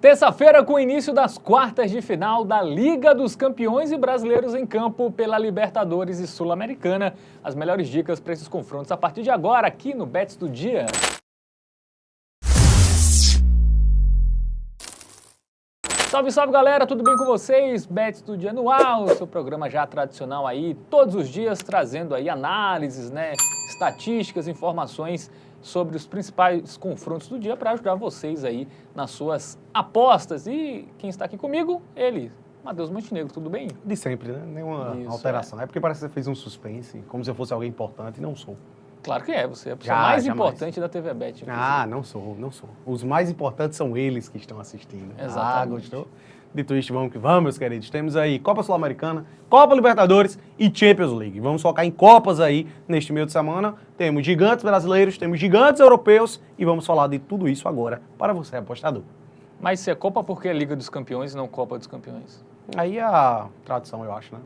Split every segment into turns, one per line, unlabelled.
Terça-feira, com o início das quartas de final da Liga dos Campeões e brasileiros em campo pela Libertadores e Sul-Americana. As melhores dicas para esses confrontos a partir de agora, aqui no Bets do Dia. Salve, salve, galera! Tudo bem com vocês? Bets do Dia no ar, o seu programa já tradicional aí, todos os dias trazendo aí análises, estatísticas, informações sobre os principais confrontos do dia para ajudar vocês aí nas suas apostas. E quem está aqui comigo, ele, Matheus Montenegro, tudo bem?
De sempre, né? Nenhuma alteração. É porque parece que você fez um suspense, como se eu fosse alguém importante, e não sou.
Claro que é, você é a pessoa mais importante da TV Bet. Inclusive.
Ah, não sou. Os mais importantes são eles que estão assistindo.
Exatamente.
Ah, gostou? Dito isto, vamos que vamos, meus queridos. Temos aí Copa Sul-Americana, Copa Libertadores e Champions League. Vamos focar em Copas aí neste meio de semana. Temos gigantes brasileiros, temos gigantes europeus e vamos falar de tudo isso agora para você, apostador.
Mas se é Copa, por que é Liga dos Campeões e não Copa dos Campeões?
Aí é a tradição, eu acho, né?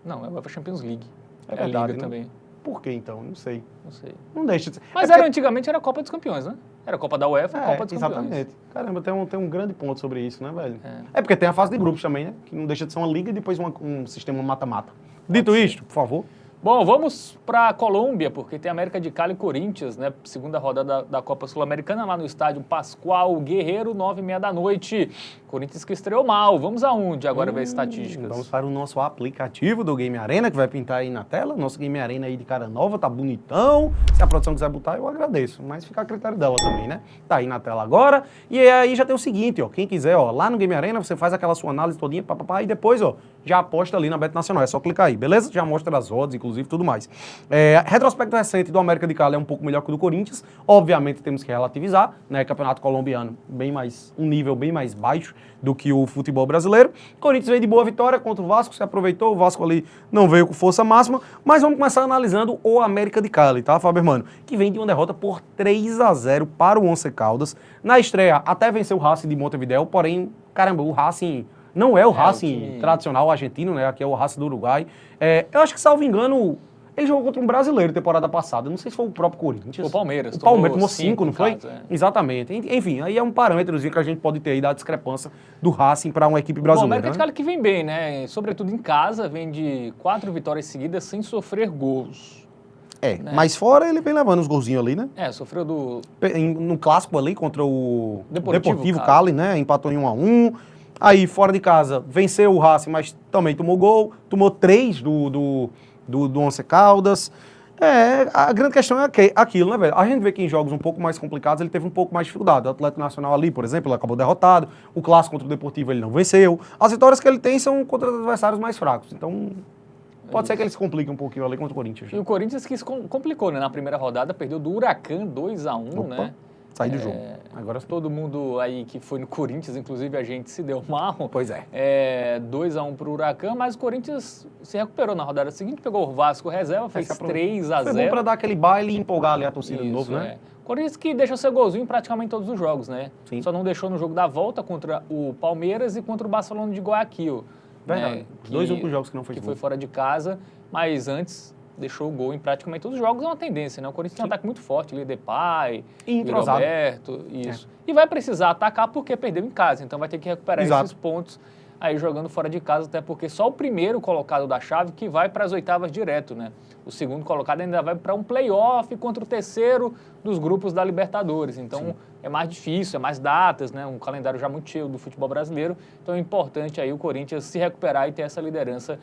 Não, é a Champions League.
É verdade,
a Liga
né?
também.
Por que então? Não sei.
Não sei.
Não deixa de ser.
Mas antigamente era Copa dos Campeões, né? Era Copa da UEFA e Copa dos Campeões.
Exatamente. Caramba, tem um grande ponto sobre isso, né, velho? É porque tem a fase de grupos também, né? Que não deixa de ser uma liga e depois um sistema mata-mata. Dito isto, por favor.
Bom, vamos para a Colômbia, porque tem América de Cali e Corinthians, né? Segunda rodada da Copa Sul-Americana, lá no estádio Pascoal Guerreiro, 9h30 da noite. Corinthians que estreou mal. Vamos aonde agora ver estatísticas?
Vamos para o nosso aplicativo do Game Arena, que vai pintar aí na tela. Nosso Game Arena aí de cara nova, tá bonitão. Se a produção quiser botar, eu agradeço. Mas fica a critério dela também, né? Tá aí na tela agora. E aí já tem o seguinte, ó. Quem quiser, ó, lá no Game Arena, você faz aquela sua análise todinha, papapá, e depois, ó, já aposta ali na Bet Nacional. É só clicar aí, beleza? Já mostra as odds, inclusive, tudo mais. Retrospecto recente do América de Cali é um pouco melhor que o do Corinthians. Obviamente temos que relativizar, né? Campeonato colombiano um nível bem mais baixo do que o futebol brasileiro. O Corinthians veio de boa vitória contra o Vasco, se aproveitou, o Vasco ali não veio com força máxima, mas vamos começar analisando o América de Cali, tá, Fábio Hermano? Que vem de uma derrota por 3-0 para o Once Caldas. Na estreia até venceu o Racing de Montevidéu, porém, caramba, o Racing não é o Racing tradicional argentino, né? Aqui é o Racing do Uruguai. Eu acho que, salvo engano, ele jogou contra um brasileiro temporada passada. Não sei se foi o próprio Corinthians.
O Palmeiras.
O Palmeiras tomou 5, não foi?
Caso,
Exatamente. Enfim, aí é um parâmetrozinho que a gente pode ter aí da discrepância do Racing para uma equipe brasileira.
O América de Cali que vem bem, né? Sobretudo em casa, vem de 4 vitórias seguidas sem sofrer gols. Né?
Mas fora ele vem levando uns golzinhos ali, né?
Sofreu
no clássico ali contra o
Deportivo
Cali, né? Empatou em 1-1. Aí, fora de casa, venceu o Racing, mas também tomou gol. Tomou 3 do Once Caldas. A grande questão é aquilo, né, velho? A gente vê que em jogos um pouco mais complicados ele teve um pouco mais de dificuldade. O Atlético Nacional ali, por exemplo, ele acabou derrotado. O clássico contra o Deportivo ele não venceu. As vitórias que ele tem são contra os adversários mais fracos. Então, pode ser que ele se complique um pouquinho ali contra o Corinthians.
E o Corinthians que se complicou, né? Na primeira rodada, perdeu do Huracan 2-1, né?
Sai do jogo. Agora
todo mundo aí que foi no Corinthians, inclusive a gente, se deu mal.
Pois é.
2-1 pro Huracan, mas o Corinthians se recuperou na rodada seguinte, pegou o Vasco reserva, fez 3-0.
Foi bom pra dar aquele baile e empolgar ali a torcida de novo, né?
Corinthians que deixou seu golzinho em praticamente todos os jogos, né?
Sim.
Só não deixou no jogo da volta contra o Palmeiras e contra o Barcelona de Guayaquil.
Verdade.
Né?
Dois únicos jogos que não fez
gol. Que
gol.
foi fora de casa, mas antes deixou o gol em praticamente todos os jogos, é uma tendência, né? O Corinthians tem um ataque muito forte, Depay, Roberto, isso. E vai precisar atacar porque perdeu em casa, então vai ter que recuperar esses pontos aí jogando fora de casa, até porque só o primeiro colocado da chave que vai para as oitavas direto, né? O segundo colocado ainda vai para um play-off contra o terceiro dos grupos da Libertadores, então é mais difícil, é mais datas, né? Um calendário já muito cheio do futebol brasileiro, então é importante aí o Corinthians se recuperar e ter essa liderança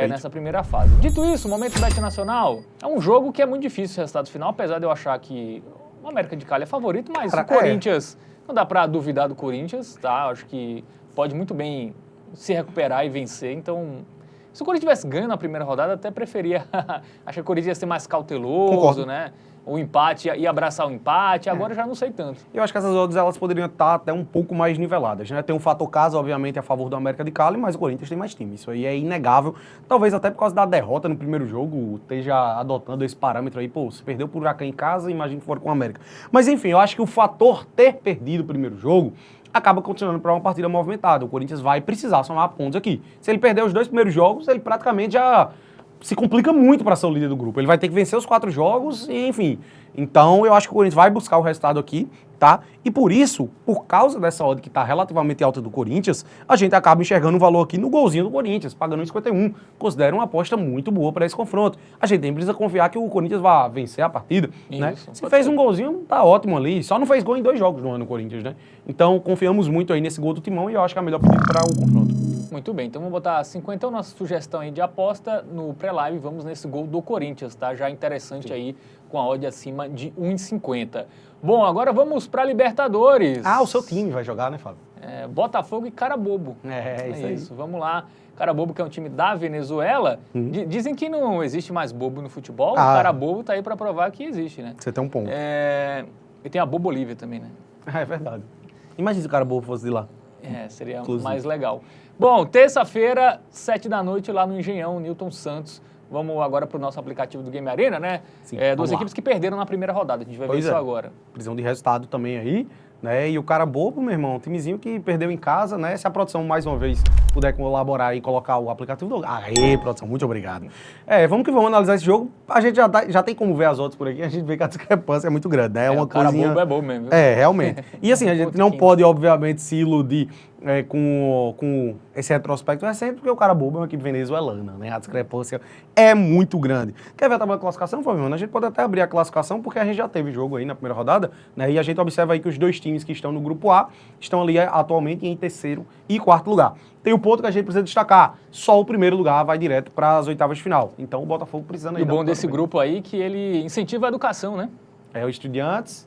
nessa primeira fase. Dito isso, o Momento Bet Nacional é um jogo que é muito difícil o resultado final, apesar de eu achar que o América de Cali é favorito, mas o Corinthians, não dá para duvidar do Corinthians, tá? Acho que pode muito bem se recuperar e vencer, então se o Corinthians tivesse ganho na primeira rodada, até preferia, acho que o Corinthians ia ser mais cauteloso,
Concordo.
né? O empate, ia abraçar o empate, agora já não sei tanto.
Eu acho que essas odds elas poderiam estar até um pouco mais niveladas, né? Tem um fator casa, obviamente, a favor do América de Cali, mas o Corinthians tem mais time, isso aí é inegável. Talvez até por causa da derrota no primeiro jogo, esteja adotando esse parâmetro aí, pô, se perdeu por Huracan em casa, imagina que for com o América. Mas enfim, eu acho que o fator ter perdido o primeiro jogo acaba continuando para uma partida movimentada. O Corinthians vai precisar somar pontos aqui. Se ele perder os 2 primeiros jogos, ele praticamente já se complica muito para ser o líder do grupo. Ele vai ter que vencer os 4 jogos e, enfim. Então, eu acho que o Corinthians vai buscar o resultado aqui. tá? E por isso, por causa dessa odd que está relativamente alta do Corinthians, a gente acaba enxergando um valor aqui no golzinho do Corinthians, pagando 51. Considero uma aposta muito boa para esse confronto. A gente nem precisa confiar que o Corinthians vai vencer a partida, né? Se fez um golzinho, tá ótimo ali. Só não fez gol em 2 jogos no ano, Corinthians, né? Então, confiamos muito aí nesse gol do Timão e eu acho que é a melhor pedida para o confronto.
Muito bem, então vamos botar 50, nossa sugestão aí de aposta no pré-live, vamos nesse gol do Corinthians, tá? Já interessante aí, com a odd acima de 1,50. Bom, agora vamos para Libertadores.
Ah, o seu time vai jogar, né, Fábio?
Botafogo e Carabobo.
Isso aí.
Vamos lá. Carabobo, que é um time da Venezuela. Dizem que não existe mais bobo no futebol. O Carabobo tá aí para provar que existe, né?
Você tem um ponto.
E tem a Bobo Bolívia também, né?
É verdade. Imagina se o Carabobo fosse de lá.
Seria
Inclusive.
mais legal. Bom, terça-feira, 7 da noite, lá no Engenhão, Newton Santos. Vamos agora para o nosso aplicativo do Game Arena, né?
Sim,
duas equipes que perderam na primeira rodada. A gente vai ver isso agora.
Prisão de resultado também aí, né? E o Carabobo, meu irmão, um timezinho que perdeu em casa, né? Se a produção, mais uma vez, puder colaborar e colocar o aplicativo do... Aê, produção, muito obrigado. Vamos que vamos analisar esse jogo. A gente já tem como ver as outras por aqui, a gente vê que a discrepância é muito grande, né?
O Carabobo é bom mesmo.
Realmente. E assim, a gente não pode, obviamente, se iludir com esse retrospecto recente, porque o Carabobo é uma equipe venezuelana, né? A discrepância é muito grande. Quer ver a tabela de classificação, Fabiano? A gente pode até abrir a classificação, porque a gente já teve jogo aí na primeira rodada, né? E a gente observa aí que os 2 times que estão no grupo A estão ali atualmente em 3º e 4º lugar. Tem um ponto que a gente precisa destacar, só o primeiro lugar vai direto para as oitavas de final. Então o Botafogo precisando aí...
E o bom desse grupo aí que ele incentiva a educação, né?
O Estudiantes.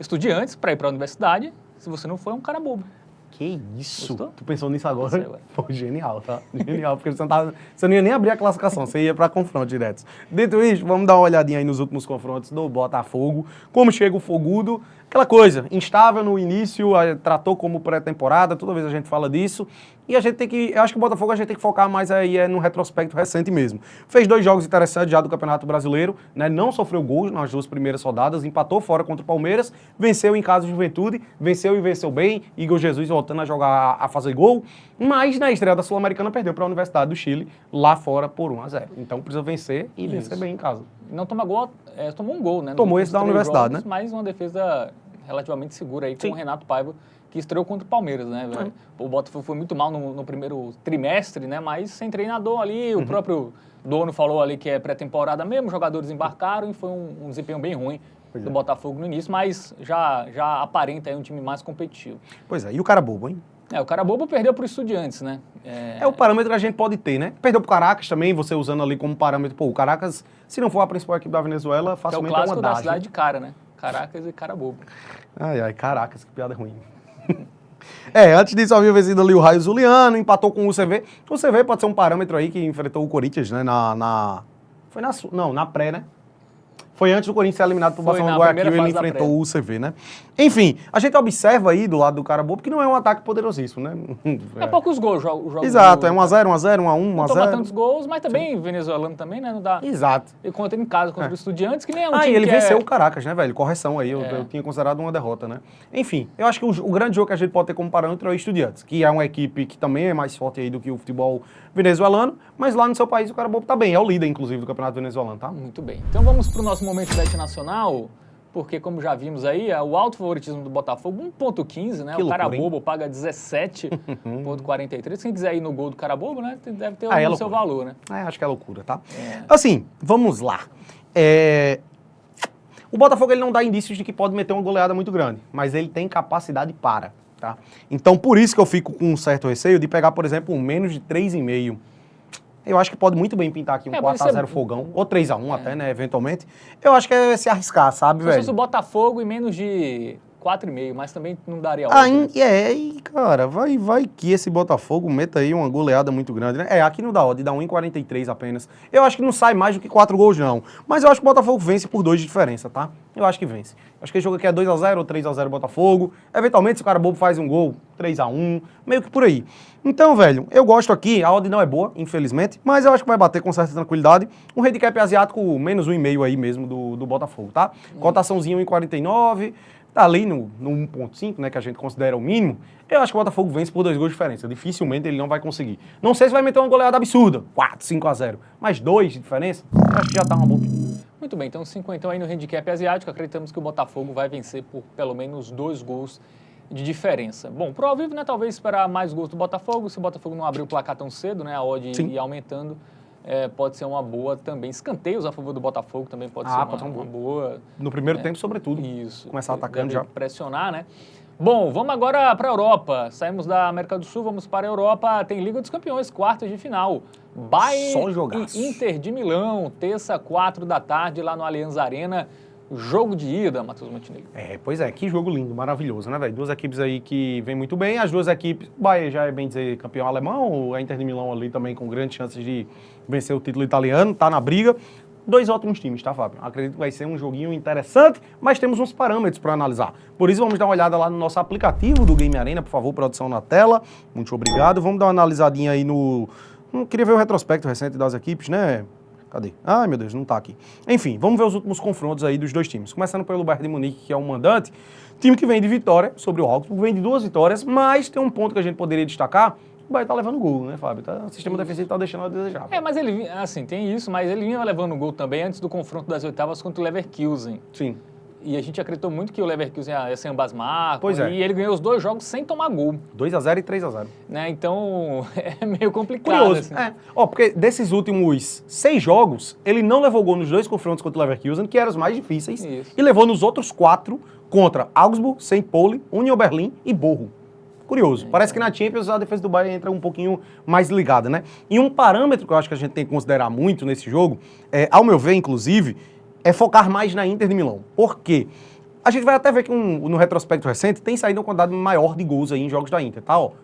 Estudiantes para ir para a universidade, se você não for, é um cara bobo.
Que isso?
Gostou?
Tu pensou nisso agora? Pô, genial, tá? Genial, porque você não ia nem abrir a classificação, você ia para confronto direto. Dito isso, vamos dar uma olhadinha aí nos últimos confrontos do Botafogo. Como chega o Fogudo, aquela coisa, instável no início, tratou como pré-temporada, toda vez a gente fala disso. E a gente tem que, eu acho que o Botafogo a gente tem que focar mais aí no retrospecto recente mesmo. Fez 2 jogos interessantes já do Campeonato Brasileiro, né? Não sofreu gols nas 2 primeiras rodadas, empatou fora contra o Palmeiras, venceu em casa do Juventude, venceu e venceu bem, Igor Jesus voltando a jogar, a fazer gol, mas na estreia da Sul-Americana perdeu para a Universidade do Chile, lá fora por 1-0. Então precisa vencer e vencer bem em casa.
Não toma gol, tomou um gol, né?
Tomou esse da Universidade,
jogos,
né?
Mas uma defesa relativamente segura aí com o Renato Paiva, que estreou contra o Palmeiras, né, velho? O Botafogo foi muito mal no primeiro trimestre, né? Mas sem treinador ali, o próprio dono falou ali que é pré-temporada mesmo, jogadores embarcaram e foi um desempenho bem ruim do Botafogo no início, mas já aparenta aí um time mais competitivo.
Pois é, e o Carabobo, hein?
O Carabobo perdeu para os Estudiantes, né?
É o parâmetro que a gente pode ter, né? Perdeu pro Caracas também, você usando ali como parâmetro. Pô, o Caracas, se não for a principal equipe da Venezuela, facilmente
é o clássico da cidade de cara, né? Caracas e Carabobo.
Ai, Caracas, que piada ruim. Antes disso havia vencido ali o Raio Zuliano, empatou com o UCV. O UCV pode ser um parâmetro aí que enfrentou o Corinthians, né? Na pré, né? Foi antes do Corinthians ser eliminado por Barcelona do Guayaquil, ele enfrentou o UCV, né? Enfim, a gente observa aí do lado do Carabobo que não é um ataque poderosíssimo, né?
É poucos gols o jogo.
Exato, é 1-0, 1-0, 1-1, 1-0.
Não toma tantos gols, mas também venezuelano também, né? Não dá.
Exato.
E contra em casa contra os Estudiantes, que nem é um time
e ele venceu o Caracas, né, velho? Correção aí, eu tinha considerado uma derrota, né? Enfim, eu acho que o grande jogo que a gente pode ter como parâmetro é o Estudiantes, que é uma equipe que também é mais forte aí do que o futebol venezuelano, mas lá no seu país o Carabobo tá bem, é o líder, inclusive, do campeonato venezuelano, tá?
Muito bem. Então vamos pro nosso momento bet nacional, porque como já vimos aí, o alto favoritismo do Botafogo, 1,15, né? O Carabobo paga 17,43. Quem quiser ir no gol do Carabobo, né? Deve ter o seu valor, né?
Acho que é loucura, tá? Assim, vamos lá. O Botafogo ele não dá indícios de que pode meter uma goleada muito grande, mas ele tem capacidade para, tá? Então, por isso que eu fico com um certo receio de pegar, por exemplo, um menos de 3,5. Eu acho que pode muito bem pintar aqui um 4-0 Fogão, ou 3-1 até, né, eventualmente. Eu acho que é se arriscar, sabe, velho?
Se fosse o Botafogo em menos de 4,5, mas também não daria
cara, vai que esse Botafogo meta aí uma goleada muito grande, né? Aqui não dá odd, dá 1,43 apenas. Eu acho que não sai mais do que 4 gols, não. Mas eu acho que o Botafogo vence por 2 de diferença, tá? Eu acho que vence. Acho que esse jogo aqui é 2-0 ou 3-0 Botafogo. Eventualmente, se o Carabobo faz um gol, 3-1, meio que por aí. Então, velho, eu gosto aqui, a odd não é boa, infelizmente, mas eu acho que vai bater com certa tranquilidade. Um handicap asiático menos 1,5 aí mesmo do Botafogo, tá? Cotaçãozinha 1,49, tá ali no 1,5, né, que a gente considera o mínimo. Eu acho que o Botafogo vence por 2 gols de diferença. Dificilmente ele não vai conseguir. Não sei se vai meter uma goleada absurda, 4, 5-0, mas 2 de diferença, eu acho que já tá uma boa.
Muito bem, então 50 aí no handicap asiático, acreditamos que o Botafogo vai vencer por pelo menos 2 gols de diferença. Bom, pro ao vivo, né, talvez esperar mais gols do Botafogo, se o Botafogo não abrir o placar tão cedo, né, a odd ir aumentando, pode ser uma boa também. Escanteios a favor do Botafogo também pode ser uma boa.
No primeiro tempo, sobretudo.
Isso.
Começar atacando já.
Pressionar, né? Bom, vamos agora para a Europa. Saímos da América do Sul, vamos para a Europa. Tem Liga dos Campeões, quartas de final. Bayern e Inter de Milão, terça, 4 da tarde, lá no Allianz Arena. Jogo de ida, Matheus Montenegro.
Pois é, que jogo lindo, maravilhoso, né, velho? Duas equipes aí que vêm muito bem, as duas equipes, o Bayern já é bem dizer campeão alemão, a Inter de Milão ali também com grandes chances de vencer o título italiano, tá na briga. Dois ótimos times, tá, Fábio? Acredito que vai ser um joguinho interessante, mas temos uns parâmetros para analisar. Por isso, vamos dar uma olhada lá no nosso aplicativo do Game Arena, por favor, produção na tela. Muito obrigado. Vamos dar uma analisadinha aí no... queria ver o retrospecto recente das equipes, né? Cadê? Ai, meu Deus, não tá aqui. Enfim, vamos ver os últimos confrontos aí dos dois times. Começando pelo Bayern de Munique, que é o mandante. Time que vem de vitória sobre o Augsburg, vem de 2 vitórias, mas tem um ponto que a gente poderia destacar. O Bayern tá levando gol, né, Fábio? O sistema defensivo tá deixando a desejar.
Mas ele, assim, tem isso, mas ele vinha levando gol também antes do confronto das oitavas contra o Leverkusen.
Sim.
E a gente acreditou muito que o Leverkusen ia ser ambas marcas.
Pois é.
E ele ganhou os 2 jogos sem tomar gol.
2-0 e 3-0.
Né? Então, é meio complicado.
Curioso.
Assim.
Porque desses últimos 6 jogos, ele não levou gol nos 2 confrontos contra o Leverkusen, que eram os mais difíceis. Isso. E levou nos outros 4 contra Augsburg, St. Pauli, Union Berlin e Borro. Curioso. Parece que na Champions a defesa do Bayern entra um pouquinho mais ligada, né? E um parâmetro que eu acho que a gente tem que considerar muito nesse jogo, ao meu ver, inclusive, é focar mais na Inter de Milão. Por quê? A gente vai até ver que no retrospecto recente tem saído uma quantidade maior de gols aí em jogos da Inter, tá? O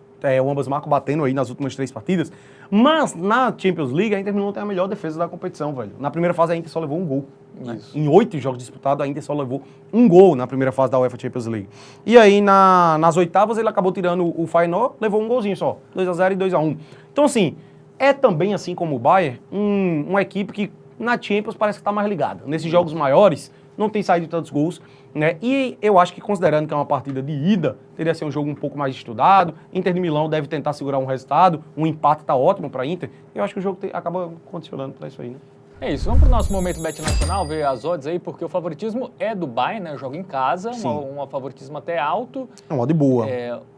ambas marcam batendo aí nas últimas 3 partidas. Mas na Champions League a Inter de Milão tem a melhor defesa da competição, velho. Na primeira fase a Inter só levou 1 gol. Né? Em 8 jogos disputados a Inter só levou 1 gol na primeira fase da UEFA Champions League. E aí nas oitavas ele acabou tirando o Feyenoord, levou 1 golzinho só. 2-0 e 2-1. Então assim, é também assim como o Bayern, uma equipe que na Champions parece que está mais ligada. Nesses jogos maiores, não tem saído tantos gols, né? E eu acho que, considerando que é uma partida de ida, teria que ser um jogo um pouco mais estudado. Inter de Milão deve tentar segurar um resultado, um empate está ótimo para a Inter. Eu acho que o jogo acaba condicionando para isso aí, né?
É isso, vamos para o nosso momento Bet Nacional, ver as odds aí, porque o favoritismo é do Bayern, né? Joga em casa, um favoritismo até alto.
É uma odd boa.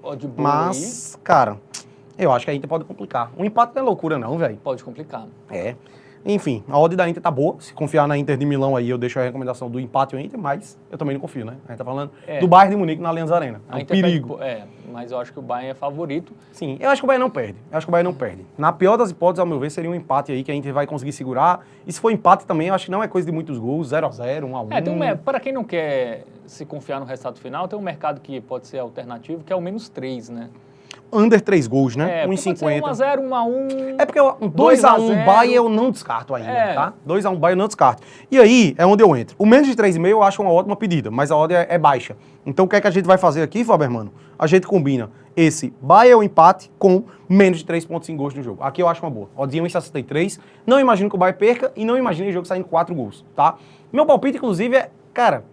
Odd boa.
Mas, aí, cara, eu acho que a Inter pode complicar. Um empate não é loucura não, velho.
Pode complicar.
Enfim, a odd da Inter tá boa. Se confiar na Inter de Milão aí, eu deixo a recomendação do empate ao Inter, mas eu também não confio, né? A gente tá falando do Bayern de Munique na Allianz Arena. É um perigo.
Mas eu acho que o Bayern é favorito.
Sim, eu acho que o Bayern não perde. Na pior das hipóteses, ao meu ver, seria um empate aí que a Inter vai conseguir segurar. E se for empate também, eu acho que não é coisa de muitos gols, 0-0, 1-1.
Para quem não quer se confiar no resultado final, tem um mercado que pode ser alternativo, que é o -3, né?
Under 3 gols, né? 1,50.
1-0, 1-1.
É porque 2-1 Bayern eu não descarto ainda, tá? 2-1 Bayern eu não descarto. E aí é onde eu entro. O menos de 3,5 eu acho uma ótima pedida, mas a odd é baixa. Então o que é que a gente vai fazer aqui, Faber, mano? A gente combina esse Bayern empate com menos de 3,5 gols no jogo. Aqui eu acho uma boa. Oddzinha 1,63. Não imagino que o Bayern perca e não imagino o jogo saindo 4 gols, tá? Meu palpite, inclusive, cara,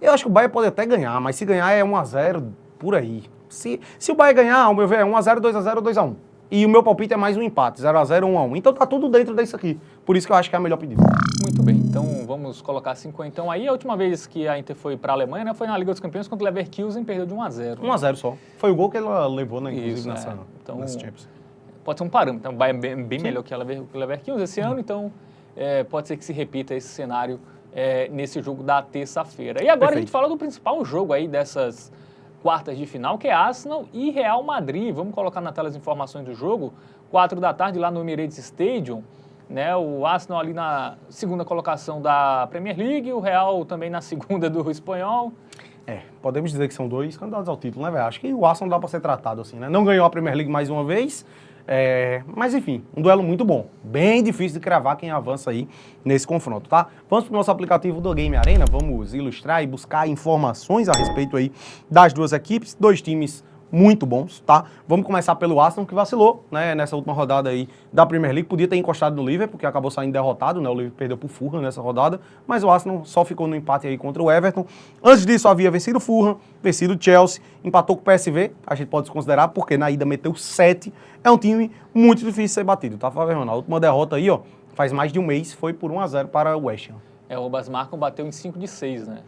eu acho que o Bayern pode até ganhar, mas se ganhar é 1-0 por aí. Se o Bayern ganhar, ao meu ver, é 1-0, 2-0, 2-1. E o meu palpite é mais um empate, 0-0, 1-1. Então tá tudo dentro disso aqui. Por isso que eu acho que é a melhor pedida.
Muito bem, então vamos colocar 5 então aí. A última vez que a Inter foi para a Alemanha, né, foi na Liga dos Campeões contra o Leverkusen, perdeu de 1-0.
1-0 só. Foi o gol que ela levou, né, inclusive, nessa Champions.
Pode ser um parâmetro. Então, o Bayern é bem melhor que o Leverkusen esse ano, então pode ser que se repita esse cenário nesse jogo da terça-feira. E agora a gente fala do principal jogo aí dessas quartas de final, que é Arsenal e Real Madrid. Vamos colocar na tela as informações do jogo. 4 da tarde lá no Emirates Stadium, né? O Arsenal ali na segunda colocação da Premier League, o Real também na segunda do Espanhol.
Podemos dizer que são 2 candidatos ao título, né, velho? Acho que o Arsenal dá para ser tratado assim, né? Não ganhou a Premier League mais uma vez, mas enfim, um duelo muito bom. Bem difícil de cravar quem avança aí nesse confronto, tá? Vamos pro nosso aplicativo do Game Arena, vamos ilustrar e buscar informações a respeito aí das duas equipes, 2 times muito bons, tá? Vamos começar pelo Arsenal, que vacilou, né, nessa última rodada aí da Premier League. Podia ter encostado no Liverpool, porque acabou saindo derrotado, né? O Liverpool perdeu pro Fulham nessa rodada, mas o Arsenal só ficou no empate aí contra o Everton. Antes disso, havia vencido o Fulham, vencido o Chelsea, empatou com o PSV, a gente pode considerar, porque na ida meteu 7. É um time muito difícil de ser batido, tá, Fábio? A última derrota aí, ó, faz mais de um mês, foi por 1-0 para o West Ham.
O Ambas Marcam bateu em 5 de 6, né?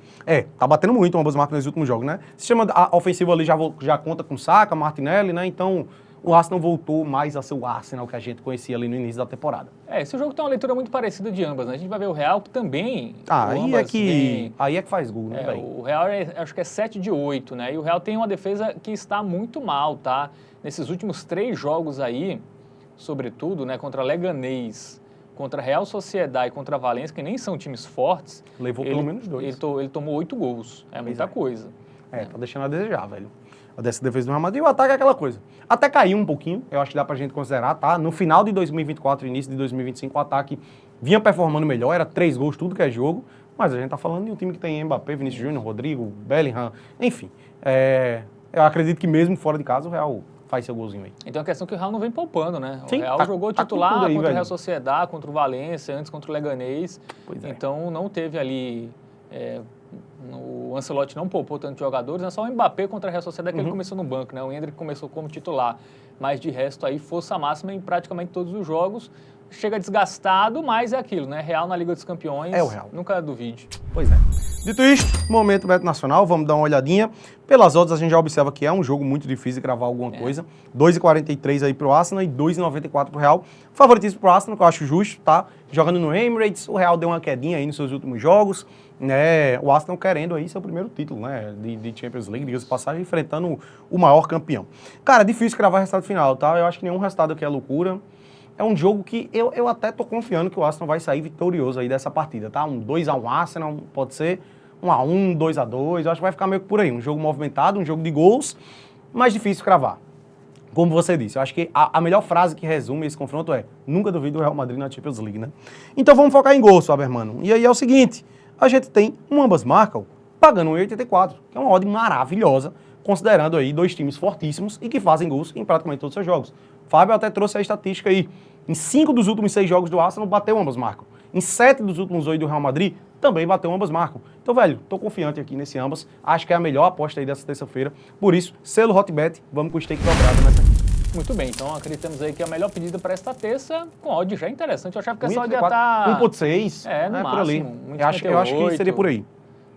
Tá batendo muito o Ambas Marcam nos últimos jogos, né? Se chama, a ofensiva ali já conta com Saka, Martinelli, né? Então, o Arsenal voltou mais a ser o Arsenal que a gente conhecia ali no início da temporada.
Esse jogo tem uma leitura muito parecida de ambas, né? A gente vai ver o Real, que também...
Aí é que faz gol, né, velho?
O Real, acho que é 7 de 8, né? E o Real tem uma defesa que está muito mal, tá? Nesses últimos 3 jogos aí, sobretudo, né? Contra Leganés, contra Real Sociedade e contra Valência, que nem são times fortes...
Levou pelo menos 2.
Ele tomou 8 gols. É muita coisa.
Tá deixando a desejar, velho. A dessa defesa do Real Madrid, o ataque é aquela coisa. Até caiu um pouquinho, eu acho que dá pra gente considerar, tá? No final de 2024 e início de 2025, o ataque vinha performando melhor, era 3 gols, tudo que é jogo, mas a gente tá falando de um time que tem Mbappé, Vinícius Júnior, Rodrigo, Bellingham, enfim. Eu acredito que mesmo fora de casa o Real faz seu golzinho aí.
Então a questão é que o Real não vem poupando, né?
Sim,
o Real jogou titular
aí,
contra o Real Sociedade, contra o Valência, antes contra o Leganés. Então não teve ali... O Ancelotti não poupou tantos jogadores, né? Só o Mbappé contra a Real Sociedade que ele começou no banco, né? O Endrick começou como titular, mas de resto aí força máxima em praticamente todos os jogos. Chega desgastado, mas é aquilo, né? Real na Liga dos Campeões,
é o Real.
Nunca duvide.
Pois é. Dito isto, momento Beto Nacional, vamos dar uma olhadinha. Pelas odds a gente já observa que é um jogo muito difícil de cravar alguma coisa. 2,43 aí pro Arsenal e 2,94 pro Real. Favoritismo pro Arsenal, que eu acho justo, tá? Jogando no Emirates, o Real deu uma quedinha aí nos seus últimos jogos, né? O Arsenal querendo aí seu primeiro título, né? De Champions League, diga-se de passagem, enfrentando o maior campeão. Cara, difícil cravar resultado final, tá? Eu acho que nenhum resultado aqui é loucura. É um jogo que eu até tô confiando que o Arsenal vai sair vitorioso aí dessa partida, tá? Um 2-1 Arsenal, pode ser 1-1, 2-2, eu acho que vai ficar meio que por aí. Um jogo movimentado, um jogo de gols, mas difícil cravar. Como você disse, eu acho que a melhor frase que resume esse confronto é: nunca duvido do Real Madrid na Champions League, né? Então vamos focar em gols, Fabermano. E aí é o seguinte, a gente tem ambas marcam pagando 1,84, que é uma odd maravilhosa, considerando aí 2 times fortíssimos e que fazem gols em praticamente todos os seus jogos. Fábio até trouxe a estatística aí. Em 5 dos últimos 6 jogos do Arsenal, bateu ambas marcam. Em 7 dos últimos 8 do Real Madrid, também bateu ambas marcam. Então, velho, tô confiante aqui nesse ambas. Acho que é a melhor aposta aí dessa terça-feira. Por isso, selo Hotbet, vamos com o stake dobrado nessa aqui.
Muito bem, então acreditamos aí que é a melhor pedida para esta terça, com odd já interessante. Eu achava que essa odd ia estar...
1,6.
No máximo.
Por ali. Eu acho que seria por aí.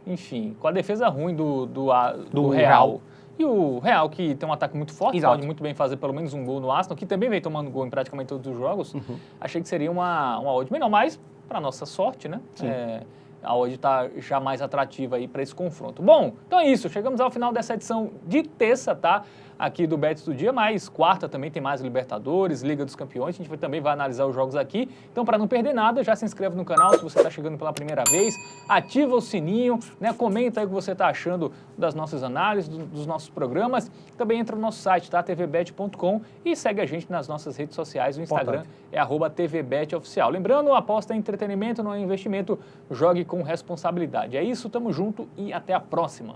Enfim, com a defesa ruim do Real. E o Real, que tem um ataque muito forte, pode muito bem fazer pelo menos um gol no Arsenal, que também vem tomando gol em praticamente todos os jogos. Achei que seria uma odd menor, mas para nossa sorte, né? A odd está já mais atrativa aí para esse confronto. Bom, então é isso. Chegamos ao final dessa edição de terça, tá? Aqui do Bets do Dia, mas quarta também tem mais Libertadores, Liga dos Campeões, a gente também vai analisar os jogos aqui. Então, para não perder nada, já se inscreve no canal se você está chegando pela primeira vez, ativa o sininho, né? Comenta aí o que você está achando das nossas análises, dos nossos programas. Também entra no nosso site, tá? tvbet.com, e segue a gente nas nossas redes sociais. O Instagram é @tvbetoficial. Lembrando, aposta em entretenimento, não é investimento, jogue com responsabilidade. É isso, tamo junto e até a próxima.